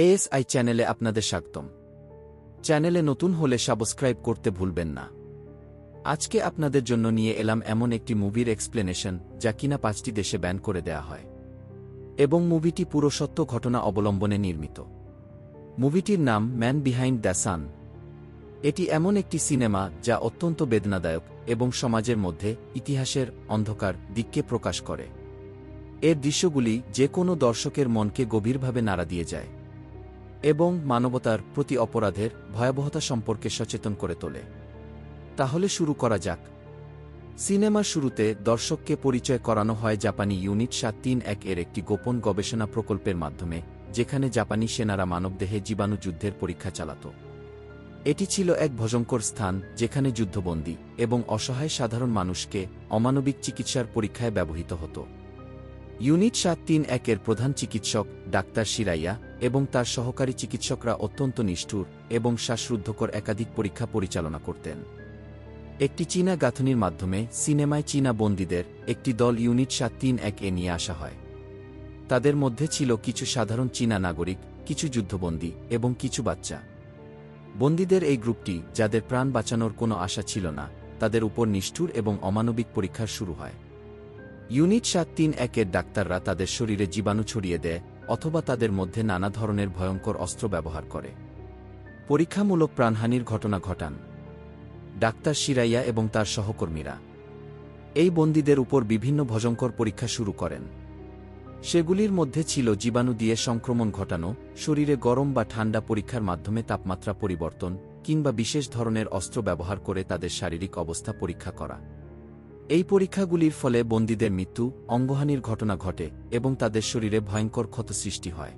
ASI চ্যানেলে আপনাদের স্বাগতম। চ্যানেলে নতুন হলে সাবস্ক্রাইব করতে ভুলবেন না। আজকে আপনাদের জন্য নিয়ে এলাম এমন একটি মুভির এক্সপ্লেনেশন যা কিনা 5টি দেশে ব্যান করে দেয়া হয়, এবং মুভিটি পুরো সত্য ঘটনা অবলম্বনে নির্মিত। মুভিটির নাম ম্যান বিহাইন্ড দ্য সান। এটি এমন একটি সিনেমা যা অত্যন্ত বেদনাদায়ক এবং সমাজের মধ্যে ইতিহাসের অন্ধকার দিককে প্রকাশ করে। এর দৃশ্যগুলি যে কোনো দর্শকের মনকে গভীরভাবে নাড়া দিয়ে যায় এবং মানবতার প্রতি অপরাধের ভয়াবহতা সম্পর্কে সচেতন করে তোলে। তাহলে শুরু করা যাক। সিনেমার শুরুতে দর্শককে পরিচয় করানো হয় জাপানি ইউনিট 731 এর একটি গোপন গবেষণা প্রকল্পের মাধ্যমে, যেখানে জাপানি সেনারা মানবদেহে জীবাণু যুদ্ধের পরীক্ষা চালাত। এটি ছিল এক ভয়ঙ্কর স্থান যেখানে যুদ্ধবন্দী এবং অসহায় সাধারণ মানুষকে অমানবিক চিকিৎসার পরীক্ষায় ব্যবহৃত হতো। ইউনিট 731 এর প্রধান চিকিৎসক ডাক্তার শিরাইয়া এবং তার সহকারী চিকিৎসকরা অত্যন্ত নিষ্ঠুর এবং শ্বাসরুদ্ধকর একাধিক পরীক্ষা পরিচালনা করতেন। একটি চীনা গাঁথনির মাধ্যমে সিনেমায় চীনা বন্দীদের একটি দল ইউনিট 731 এ নিয়ে আসা হয়। তাদের মধ্যে ছিল কিছু সাধারণ চীনা নাগরিক, কিছু যুদ্ধবন্দী এবং কিছু বাচ্চা। বন্দীদের এই গ্রুপটি, যাদের প্রাণ বাঁচানোর কোনো আশা ছিল না, তাদের উপর নিষ্ঠুর এবং অমানবিক পরীক্ষা শুরু হয়। ইউনিট 731 এর ডাক্তাররা তাদের শরীরে জীবাণু ছড়িয়ে দেয় অথবা তাদের মধ্যে নানা ধরনের ভয়ঙ্কর অস্ত্র ব্যবহার করে পরীক্ষামূলক প্রাণহানির ঘটনা ঘটান। ডাক্তার শিরাইয়া এবং তার সহকর্মীরা এই বন্দীদের উপর বিভিন্ন ভয়ঙ্কর পরীক্ষা শুরু করেন। সেগুলির মধ্যে ছিল জীবাণু দিয়ে সংক্রমণ ঘটানো, শরীরে গরম বা ঠান্ডা পরীক্ষার মাধ্যমে তাপমাত্রা পরিবর্তন, কিংবা বিশেষ ধরনের অস্ত্র ব্যবহার করে তাদের শারীরিক অবস্থা পরীক্ষা করা। এই পরীক্ষাগুলির ফলে বন্দীদের মৃত্যু, অঙ্গহানির ঘটনা ঘটে এবং তাদের শরীরে ভয়ঙ্কর ক্ষত সৃষ্টি হয়।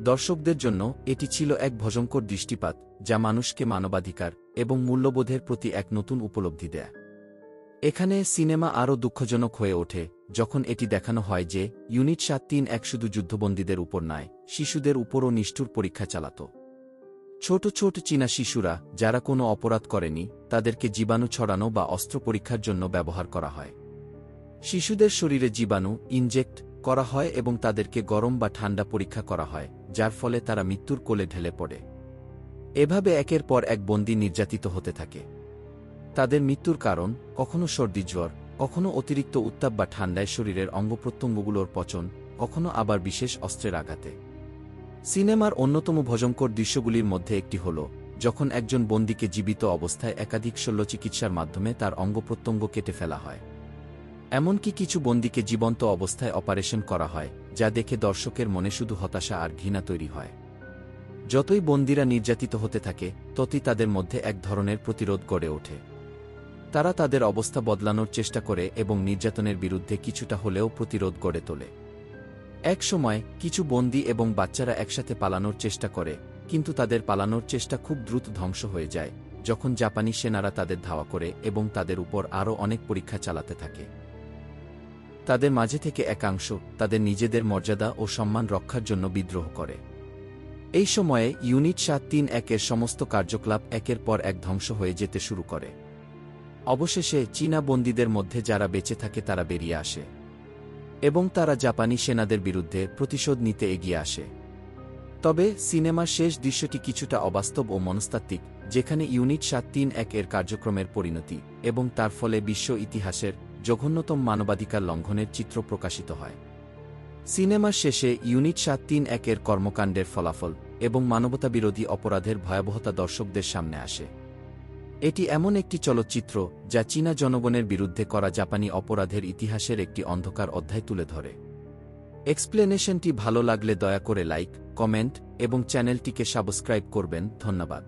দর্শকদের জন্য এটি ছিল এক ভয়ঙ্কর দৃষ্টিপাত যা মানুষকে মানবাধিকার এবং মূল্যবোধের প্রতি এক নতুন উপলব্ধি দেয়। এখানে সিনেমা আরও দুঃখজনক হয়ে ওঠে যখন এটি দেখানো হয় যে ইউনিট 731 শুধু যুদ্ধবন্দীদের উপর নয়, শিশুদের উপরও নিষ্ঠুর পরীক্ষা চালাত। ছোট ছোট চীনা শিশুরা, যারা কোনো অপরাধ করেনি, তাদেরকে জীবাণু ছড়ানো বা অস্ত্র পরীক্ষার জন্য ব্যবহার করা হয়। শিশুদের শরীরে জীবাণু ইনজেক্ট করা হয় এবং তাদেরকে গরম বা ঠান্ডা পরীক্ষা করা হয়, যার ফলে তারা মৃত্যুর কোলে ঢলে পড়ে। এভাবে একের পর এক বন্দী নির্যাতিত হতে থাকে। তাদের মৃত্যুর কারণ কখনো সর্দি জ্বর, কখনো অতিরিক্ত উত্তাপ বা ঠান্ডায় শরীরের অঙ্গপ্রত্যঙ্গগুলোর পচন, কখনো আবার বিশেষ অস্ত্রের আঘাতে। সিনেমার অন্যতম ভয়ঙ্কর দৃশ্যগুলির মধ্যে একটি হল যখন একজন বন্দীকে জীবিত অবস্থায় একাধিক শল্যচিকিৎসার মাধ্যমে তার অঙ্গপ্রত্যঙ্গ কেটে ফেলা হয়। এমনকি কিছু বন্দীকে জীবন্ত অবস্থায় অপারেশন করা হয়, যা দেখে দর্শকের মনে শুধু হতাশা আর ঘৃণা তৈরি হয়। যতই বন্দীরা নির্যাতিত হতে থাকে, ততই তাদের মধ্যে এক ধরনের প্রতিরোধ গড়ে ওঠে। তারা তাদের অবস্থা বদলানোর চেষ্টা করে এবং নির্যাতনের বিরুদ্ধে কিছুটা হলেও প্রতিরোধ গড়ে তোলে। এক সময় কিছু বন্দী এবং বাচ্চারা একসাথে পালানোর চেষ্টা করে, কিন্তু তাদের পালানোর চেষ্টা খুব দ্রুত ধ্বংস হয়ে যায় যখন জাপানি সেনারা তাদের ধাওয়া করে এবং তাদের উপর আরও অনেক পরীক্ষা চালাতে থাকে। তাদের মাঝে থেকে একাংশ তাদের নিজেদের মর্যাদা ও সম্মান রক্ষার জন্য বিদ্রোহ করে। এই সময়ে ইউনিট 731 এর সমস্ত কার্যকলাপ একের পর এক ধ্বংস হয়ে যেতে শুরু করে। অবশেষে চীনা বন্দীদের মধ্যে যারা বেঁচে থাকে তারা বেরিয়ে আসে এবং তারা জাপানি সেনাদের বিরুদ্ধে প্রতিশোধ নিতে এগিয়ে আসে। তবে সিনেমার শেষ দৃশ্যটি কিছুটা অবাস্তব ও মনস্তাত্ত্বিক, যেখানে ইউনিট 731 এর কার্যক্রমের পরিণতি এবং তার ফলে বিশ্ব ইতিহাসের জঘন্যতম মানবাধিকার লঙ্ঘনের চিত্র প্রকাশিত হয়। সিনেমার শেষে ইউনিট 731 এর কর্মকাণ্ডের ফলাফল এবং মানবতাবিরোধী অপরাধের ভয়াবহতা দর্শকদের সামনে আসে। এটি এমন একটি চলচ্চিত্র যা চীনা জনগণের বিরুদ্ধে করা জাপানি অপরাধের ইতিহাসের একটি অন্ধকার অধ্যায় তুলে ধরে। এক্সপ্লেনেশনটি ভালো লাগলে দয়া করে লাইক, কমেন্ট এবং চ্যানেলটিকে সাবস্ক্রাইব করবেন। ধন্যবাদ।